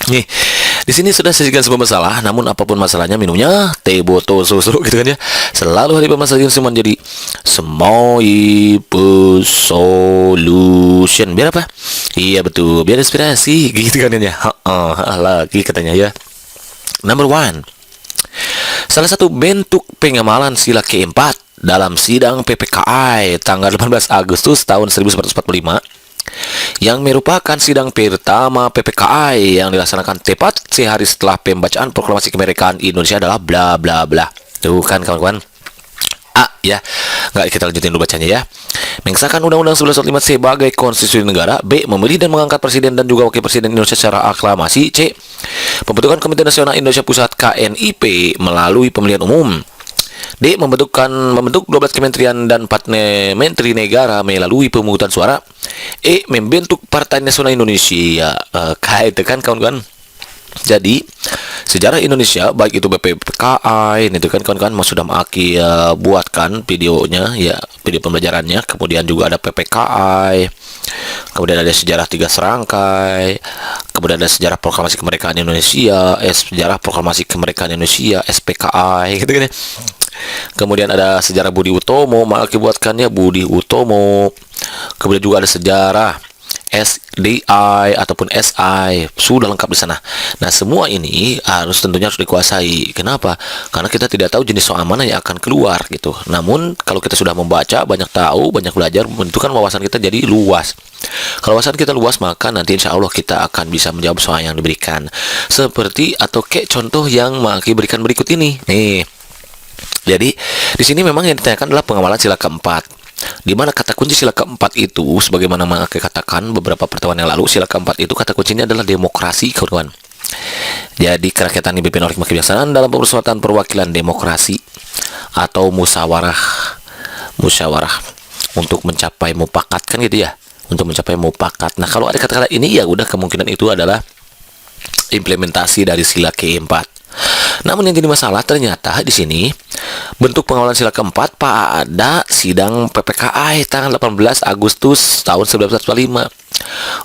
Nih, di sini sudah sajikan semua masalah, namun apapun masalahnya minumnya teh botol susu gitu kan ya. Selalu hari permasalahan semua jadi Semoipe Solution. Biar apa? Iya betul, biar inspirasi gitu kan ya. Lagi katanya ya. Number one. Salah satu bentuk pengamalan sila keempat dalam sidang PPKI tanggal 18 Agustus tahun 1945 yang merupakan sidang pertama PPKI yang dilaksanakan tepat sehari setelah pembacaan proklamasi kemerdekaan Indonesia adalah bla bla bla. Tuh kan kawan-kawan. A ya. Nggak, kita lanjutin dulu bacanya ya. Mengesahkan Undang-Undang 1145 sebagai konstitusi negara. B. Memilih dan mengangkat presiden dan juga wakil presiden Indonesia secara aklamasi. C. Pembentukan Komite Nasional Indonesia Pusat KNIP melalui pemilihan umum. D. Membentuk 12 kementerian dan 4 menteri negara melalui pemungutan suara. E. Membentuk Partai Nasional Indonesia. Itu kan kawan-kawan. Jadi sejarah Indonesia baik itu BPKI itu kan kawan-kawan sudah Maki buatkan videonya ya, video pembelajarannya. Kemudian juga ada PPKI, kemudian ada sejarah 3 serangkai, kemudian ada sejarah proklamasi kemerdekaan Indonesia, sejarah proklamasi kemerdekaan Indonesia SPKI gitu kan ya. Kemudian ada sejarah Budi Utomo, Maki buatkannya Budi Utomo. Kemudian juga ada sejarah SDI ataupun SI, sudah lengkap di sana. Nah, semua ini tentunya harus dikuasai. Kenapa? Karena kita tidak tahu jenis soal mana yang akan keluar gitu. Namun kalau kita sudah membaca, banyak tahu, banyak belajar, menentukan wawasan kita jadi luas. Kalau wawasan kita luas, maka nanti insya Allah kita akan bisa menjawab soal yang diberikan. Seperti atau kayak contoh yang Maki berikan berikut ini. Nih. Jadi, di sini memang yang ditanyakan adalah pengamalan sila keempat. Di mana kata kunci sila keempat itu, sebagaimana Maki katakan beberapa pertemuan yang lalu, sila keempat itu kata kuncinya adalah demokrasi, kawan-kawan. Jadi kerakyatan dipimpin oleh kebijaksanaan dalam permusyawaratan perwakilan demokrasi atau musyawarah untuk mencapai mufakat kan gitu ya, untuk mencapai mufakat. Nah, kalau ada kata-kata ini ya udah kemungkinan itu adalah implementasi dari sila keempat. Namun yang jadi masalah ternyata di sini bentuk pengawalan sila keempat pada sidang PPKI tanggal 18 Agustus tahun 1945.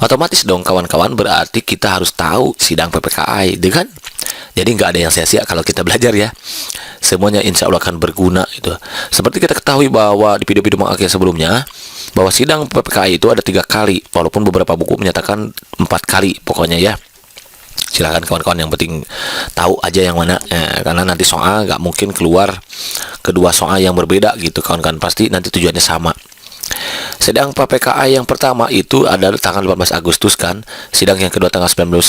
Otomatis dong kawan-kawan, berarti kita harus tahu sidang PPKI, kan? Jadi nggak ada yang sia-sia kalau kita belajar ya. Semuanya insya Allah akan berguna itu. Seperti kita ketahui bahwa di video-video mengakhir sebelumnya bahwa sidang PPKI itu ada 3 kali, walaupun beberapa buku menyatakan 4 kali pokoknya ya. Silahkan kawan-kawan, yang penting tahu aja yang mana karena nanti soal nggak mungkin keluar kedua soal yang berbeda gitu kawan-kawan, pasti nanti tujuannya sama. Sidang PPKI yang pertama itu ada tanggal 18 Agustus kan, sidang yang kedua tanggal 19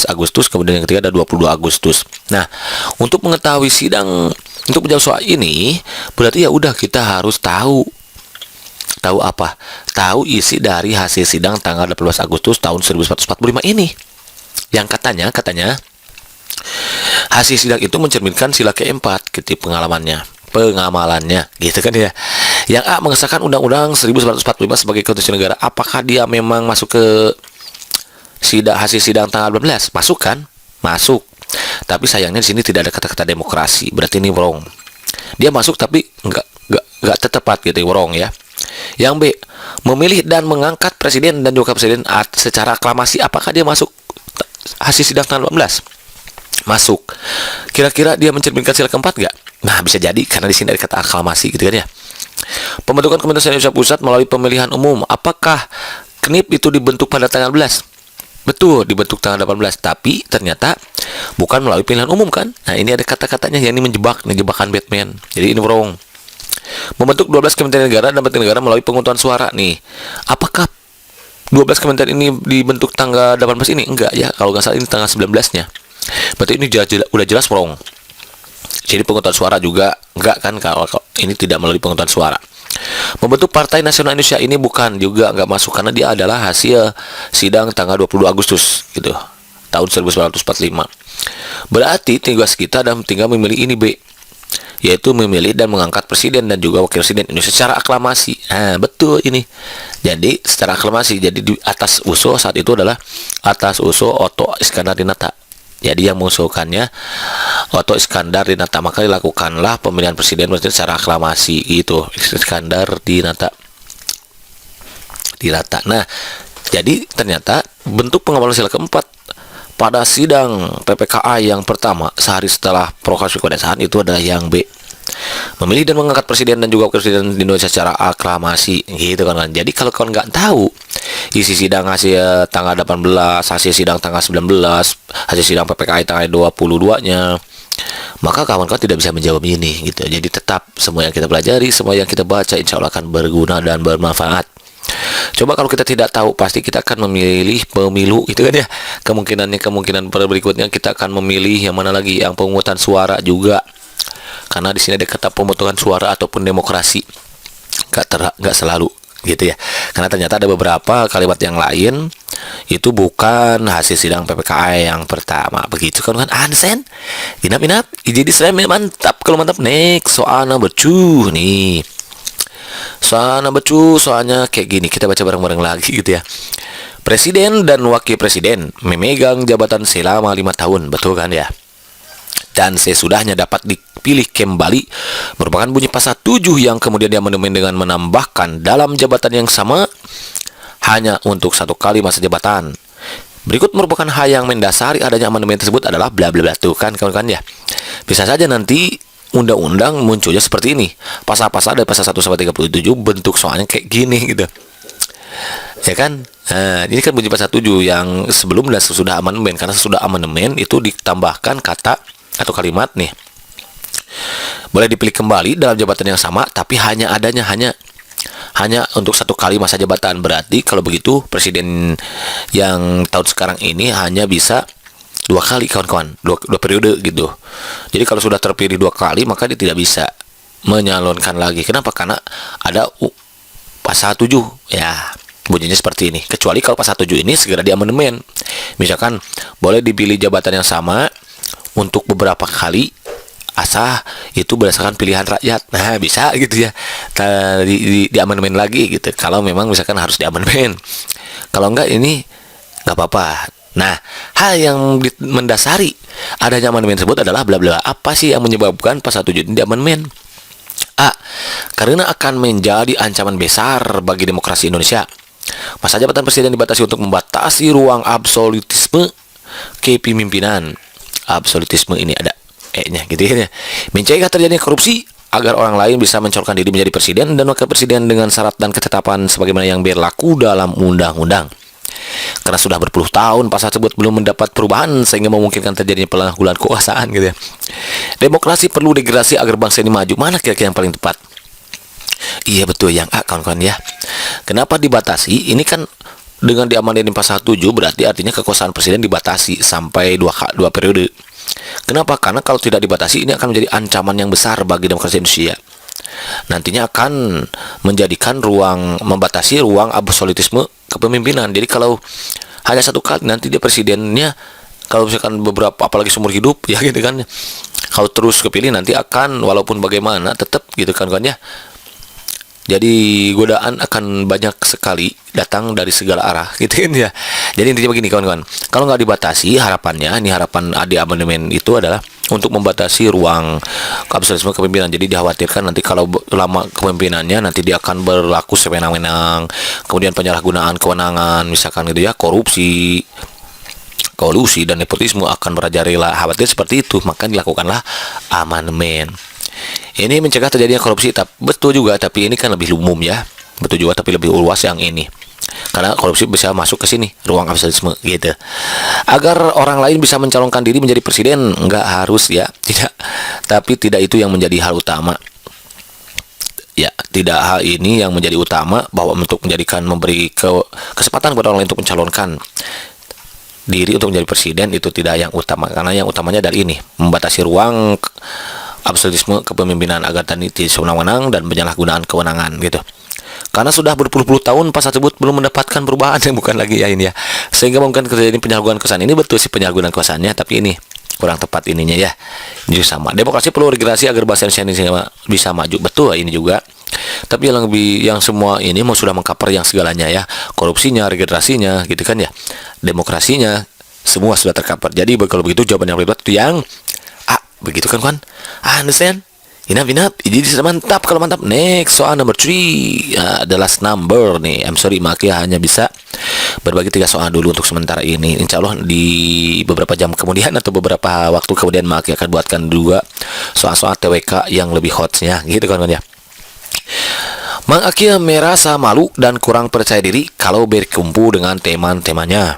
Agustus, kemudian yang ketiga ada 22 Agustus. Nah, untuk mengetahui sidang, untuk menjawab soal ini berarti ya udah kita harus tahu apa? Tahu isi dari hasil sidang tanggal 18 Agustus tahun 1945 ini. Yang katanya hasil sidang itu mencerminkan sila keempat gitu pengamalannya gitu kan ya. Yang A, mengesahkan Undang-Undang 1945 sebagai konstitusi negara. Apakah dia memang masuk ke hasil sidang tanggal 12? Masuk kan? Masuk. Tapi sayangnya di sini tidak ada kata-kata demokrasi. Berarti ini wrong. Dia masuk tapi enggak tepat gitu, wrong ya. Yang B, memilih dan mengangkat presiden dan juga presiden secara aklamasi. Apakah dia masuk hasil sidang tanggal 18? Masuk. Kira-kira dia mencerminkan sila keempat nggak? Nah, bisa jadi karena di sini ada kata aklamasi gitu kan ya. Pembentukan Komite Nasional Indonesia Pusat melalui pemilihan umum. Apakah KNIP itu dibentuk pada tanggal 12? Betul, dibentuk tanggal 18, tapi ternyata bukan melalui pemilihan umum kan? Nah, ini ada kata-katanya yang ini jebakan Batman. Jadi ini wrong. Membentuk 12 kementerian negara dan menteri negara melalui penguntutan suara nih. Apakah 12 kementerian ini dibentuk tanggal 18 ini? Enggak ya, kalau nggak salah ini tanggal 19-nya. Berarti ini udah jelas wrong. Jadi penguntutan suara juga enggak kan, kalau ini tidak melalui penguntutan suara. Membentuk Partai Nasional Indonesia ini bukan, juga enggak masuk karena dia adalah hasil sidang tanggal 22 Agustus gitu, tahun 1945. Berarti tugas kita dan tinggal memilih ini B, yaitu memilih dan mengangkat presiden dan juga wakil presiden Indonesia secara aklamasi. Nah, betul ini. Jadi secara aklamasi. Jadi di atas usul saat itu adalah atas usul Otto Iskandar Dinata. Jadi yang mengusulkannya Otto Iskandar Dinata, maka dilakukanlah pemilihan presiden secara aklamasi itu, Iskandar Dinata. Nah, jadi ternyata bentuk pengawalan sila keempat pada sidang PPKA yang pertama sehari setelah proklamasi kemerdekaan itu adalah yang B, memilih dan mengangkat presiden dan juga presiden di Indonesia secara aklamasi gitu kan. Jadi kalau kalian nggak tahu isi sidang hasil tanggal 18, hasil sidang tanggal 19, hasil sidang PPKI tanggal 22-nya, maka kawan-kawan tidak bisa menjawab ini gitu. Jadi tetap semua yang kita pelajari, semua yang kita baca insya Allah akan berguna dan bermanfaat. Coba kalau kita tidak tahu, pasti kita akan memilih pemilu itu kan ya. Kemungkinan berikutnya kita akan memilih yang mana lagi, yang pemungutan suara juga. Karena di sini ada kata pemungutan suara ataupun demokrasi. Nggak selalu gitu ya. Karena ternyata ada beberapa kalimat yang lain itu bukan hasil sidang PPKI yang pertama. Begitu kan understand? Inap. Jadi saya mantap. Kalau mantap, next soalnya bercuh nih. Soalnya kayak gini, kita baca bareng-bareng lagi gitu ya. Presiden dan wakil presiden memegang jabatan selama 5 tahun, betul kan ya? Dan sesudahnya dapat dipilih kembali merupakan bunyi pasal 7 yang kemudian diamandemen dengan menambahkan dalam jabatan yang sama hanya untuk 1 kali masa jabatan. Berikut merupakan hal yang mendasari adanya amandemen tersebut adalah bla bla bla, tuh kan kawan-kawan ya. Bisa saja nanti undang-undang munculnya seperti ini. Pasal-pasal dari pasal 1 sampai 37 bentuk soalnya kayak gini gitu. Ya kan? Nah, ini kan bunyi pasal 7 yang sebelum dan sesudah amandemen. Karena sesudah amandemen itu ditambahkan kata atau kalimat nih. Boleh dipilih kembali dalam jabatan yang sama, tapi hanya untuk 1 kali masa jabatan. Berarti kalau begitu presiden yang tahun sekarang ini hanya bisa 2 kali kawan-kawan, 2 periode gitu. Jadi kalau sudah terpilih 2 kali maka dia tidak bisa menyalonkan lagi. Kenapa? Karena ada pasal 7 ya, bunyinya seperti ini. Kecuali kalau pasal 7 ini segera diamandemen. Misalkan boleh dipilih jabatan yang sama untuk beberapa kali asal itu berdasarkan pilihan rakyat. Nah, bisa gitu ya. Di amandemen lagi gitu. Kalau memang misalkan harus diamandemen. Kalau enggak ini enggak apa-apa. Nah, hal yang mendasari adanya amandemen tersebut adalah bla bla. Apa sih yang menyebabkan pasal 7 ini diamandemen? A. Karena akan menjadi ancaman besar bagi demokrasi Indonesia. Masa jabatan presiden dibatasi untuk membatasi ruang absolutisme kepemimpinan. Absolutisme ini ada E-nya gitu ya. Mencegah terjadinya korupsi agar orang lain bisa mencalonkan diri menjadi presiden dan wakil presiden dengan syarat dan ketetapan sebagaimana yang berlaku dalam undang-undang. Karena sudah berpuluh tahun pasal tersebut belum mendapat perubahan sehingga memungkinkan terjadinya penyalahgunaan kekuasaan gitu ya. Demokrasi perlu degradasi agar bangsa ini maju. Mana kira-kira yang paling tepat? Iya betul yang A kawan-kawan ya. Kenapa dibatasi? Ini kan dengan diamandemen pasal 7 berarti artinya kekuasaan presiden dibatasi sampai 2 periode. Kenapa? Karena kalau tidak dibatasi ini akan menjadi ancaman yang besar bagi demokrasi Indonesia. Nantinya akan menjadikan membatasi ruang absolutisme kepemimpinan. Jadi kalau hanya 1 kali nanti dia presidennya, kalau misalkan beberapa apalagi seumur hidup ya gitu kan, kalau terus kepilih nanti akan walaupun bagaimana tetap gitu kan ya. Jadi godaan akan banyak sekali datang dari segala arah gitu kan ya. Jadi intinya begini kawan-kawan, kalau nggak dibatasi, harapannya ini harapan di amandemen itu adalah untuk membatasi ruang absolutisme kepemimpinan. Jadi dikhawatirkan nanti kalau lama kepemimpinannya nanti dia akan berlaku sewenang-wenang, kemudian penyalahgunaan kewenangan misalkan gitu ya, korupsi, kolusi dan nepotisme akan merajalela. Khawatir seperti itu, maka dilakukanlah amandemen. Ini mencegah terjadinya korupsi, betul juga, tapi ini kan lebih umum ya. Betul juga, tapi lebih luas yang ini. Karena korupsi bisa masuk ke sini, ruang absolutisme gitu. Agar orang lain bisa mencalonkan diri menjadi presiden, nggak harus ya, tidak. Tapi tidak itu yang menjadi hal utama. Ya, tidak hal ini yang menjadi utama, bahwa untuk memberi kesempatan kepada orang lain untuk mencalonkan diri untuk menjadi presiden itu tidak yang utama. Karena yang utamanya dari ini, membatasi ruang absolutisme kepemimpinan agar tadi sewenang-wenang dan penyalahgunaan kewenangan gitu. Karena sudah berpuluh-puluh tahun pasal tersebut belum mendapatkan perubahan yang bukan lagi ya ini ya. Sehingga mungkin terjadi penyalahgunaan kekuasaan. Ini betul sih penyalahgunaan kekuasaannya, tapi ini kurang tepat ininya ya. Ini sama. Demokrasi perlu regenerasi agar bangsa Indonesia ini bisa maju. Betul ini juga. Tapi yang semua ini sudah mengcover yang segalanya ya. Korupsinya, regenerasinya gitu kan ya. Demokrasinya semua sudah tercover. Jadi kalau begitu jawaban yang paling tepat itu yang A. Begitu kan kawan? Understand? Inap, jadi sudah mantap. Kalau mantap, next soal number 3, the last number nih. I'm sorry, Maki hanya bisa berbagi 3 soal dulu untuk sementara ini. Insya Allah di beberapa jam kemudian atau beberapa waktu kemudian Maki akan buatkan 2 soal-soal TWK yang lebih hotnya, gitu kan ya. Mang Aki merasa malu dan kurang percaya diri kalau berkumpul dengan teman-temannya.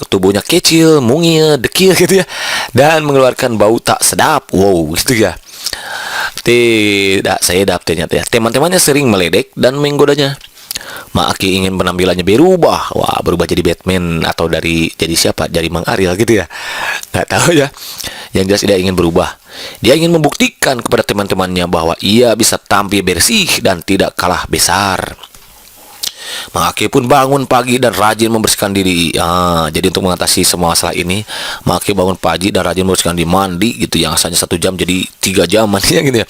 Tubuhnya kecil, mungil, dekil gitu ya, dan mengeluarkan bau tak sedap. Wow, gitu ya. Tidak sedap ternyata ya. Teman-temannya sering meledek dan menggodanya. Mak Aki ingin penampilannya berubah. Wah, berubah jadi Batman atau jadi siapa? Jadi Mang Ariel gitu ya. Nggak tahu ya. Yang jelas dia ingin berubah. Dia ingin membuktikan kepada teman-temannya bahwa ia bisa tampil bersih dan tidak kalah besar. Mang Aki pun bangun pagi dan rajin membersihkan diri. Jadi untuk mengatasi semua masalah ini, Mang Aki bangun pagi dan rajin membersihkan diri, mandi gitu. Yang asalnya 1 jam jadi 3 jam mandinya gitu ya.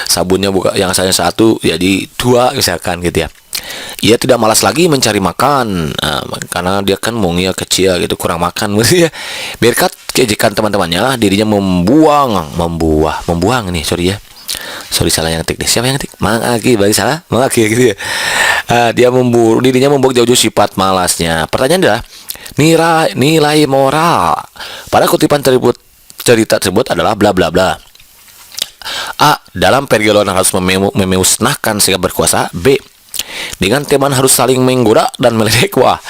Sabunnya yang asalnya 1 jadi 2 misalkan gitu ya. Ia tidak malas lagi mencari makan, karena dia kan mungil kecil gitu, kurang makan gitu ya. Berkat keejekan teman-temannya, dirinya membuang nih, sorry ya. Sorry, salah yang ngetik deh. Siapa yang ngetik? Mang Aki, balik salah. Mang Aki gitu ya. Dirinya membuang jauh-jauh sifat malasnya. Pertanyaan adalah nilai moral pada kutipan cerita tersebut adalah bla bla bla. A. Dalam pergaulan harus memusnahkan sikap berkuasa. B. Dengan teman harus saling menggoda dan meledek. Wah.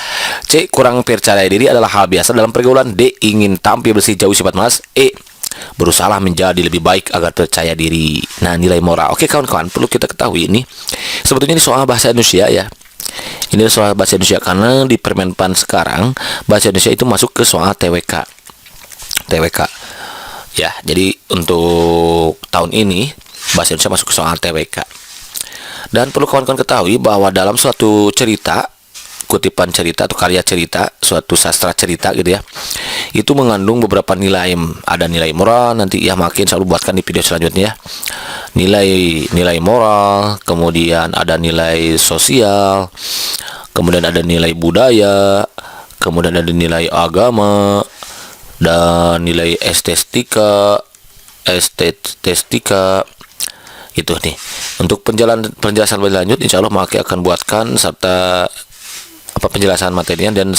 C. Kurang percaya diri adalah hal biasa dalam pergaulan. D. Ingin tampil bersih jauh sifat malas. E. Berusaha menjadi lebih baik agar percaya diri. Nah, nilai moral. Oke kawan-kawan, perlu kita ketahui ini sebetulnya ini soal bahasa Indonesia ya. Ini soal bahasa Indonesia karena di Permenpan sekarang bahasa Indonesia itu masuk ke soal TWK. Ya, jadi untuk tahun ini bahasa Indonesia masuk ke soal TWK. Dan perlu kawan-kawan ketahui bahwa dalam suatu cerita, kutipan cerita atau karya cerita, suatu sastra cerita gitu ya, itu mengandung beberapa nilai. Ada nilai moral, nanti ya makin selalu buatkan di video selanjutnya ya. Nilai moral, kemudian ada nilai sosial, kemudian ada nilai budaya, kemudian ada nilai agama, dan nilai estetika itu nih. Untuk penjelasan lebih lanjut, insya Allah Maki akan buatkan serta penjelasan materinya dan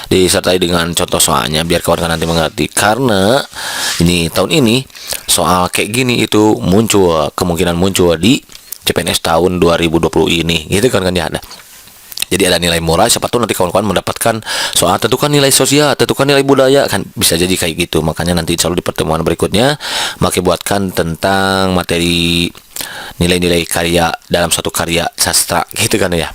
disertai dengan contoh soalnya biar kawan-kawan nanti mengerti. Karena ini tahun ini soal kayak gini itu kemungkinan muncul di CPNS tahun 2020 ini, gitu kan ya. Jadi ada nilai moral, siapa tahu nanti kawan-kawan mendapatkan soal tentukan nilai sosial, tentukan nilai budaya, kan bisa jadi kayak gitu. Makanya nanti insya Allah di pertemuan berikutnya Maki buatkan tentang materi nilai-nilai karya dalam suatu karya sastra, gitu kan ya.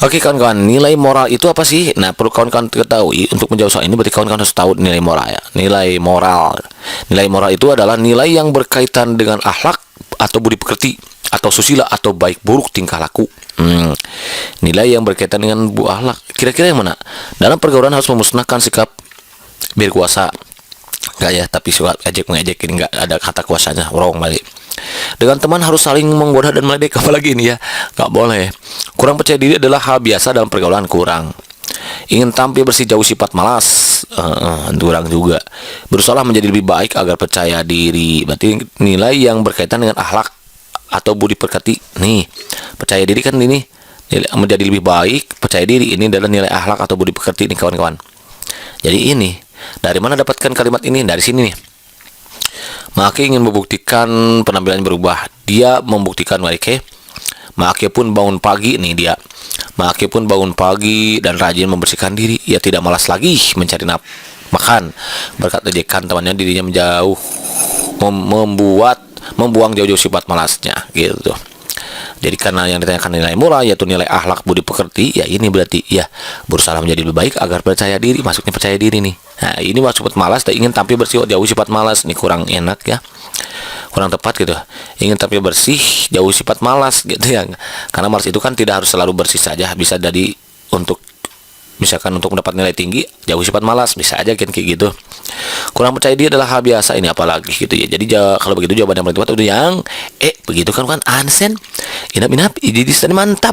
Oke kawan-kawan, nilai moral itu apa sih? Nah, perlu kawan-kawan ketahui untuk menjawab soal ini berarti kawan-kawan harus tahu nilai moral ya. Nilai moral itu adalah nilai yang berkaitan dengan akhlak atau budi pekerti atau susila atau baik buruk tingkah laku. Nilai yang berkaitan dengan akhlak. Kira-kira yang mana? Dalam pergaulan harus memusnahkan sikap berkuasa. Enggak ya, tapi surat ejek-mengejek ini enggak ada kata kuasanya, wrong balik. Dengan teman harus saling menggoda dan meledek, apalagi ini ya, nggak boleh. Kurang percaya diri adalah hal biasa dalam pergaulan. Kurang ingin tampil bersih jauh sifat malas, kurang juga. Berusaha menjadi lebih baik agar percaya diri, berarti nilai yang berkaitan dengan akhlak atau budi pekerti. Nih, percaya diri kan ini menjadi lebih baik, percaya diri ini adalah nilai akhlak atau budi pekerti nih kawan-kawan. Jadi ini dari mana dapatkan kalimat ini? Dari sini nih. Maki ingin membuktikan penampilan berubah. Dia membuktikan Maki pun bangun pagi dan rajin membersihkan diri. Ia tidak malas lagi mencari makan. Berkat ejekan temannya, dirinya membuang jauh-jauh sifat malasnya gitu. Jadi karena yang ditanyakan nilai moral yaitu nilai akhlak budi pekerti, ya ini berarti ya berusaha menjadi lebih baik agar percaya diri. Masuknya percaya diri nih. Nah, ini masuk sifat malas, tak ingin tampil bersih jauh sifat malas. Ini kurang enak ya. Kurang tepat gitu. Ingin tampil bersih jauh sifat malas gitu ya. Karena malas itu kan tidak harus selalu bersih saja, bisa jadi untuk misalkan untuk mendapat nilai tinggi jauh sifat malas, bisa aja kan kayak gitu. Kurang percaya diri adalah hal biasa, ini apalagi gitu ya. Jadi kalau begitu jawaban yang paling tepat itu yang begitu kan ansen. Inap jadi mantap.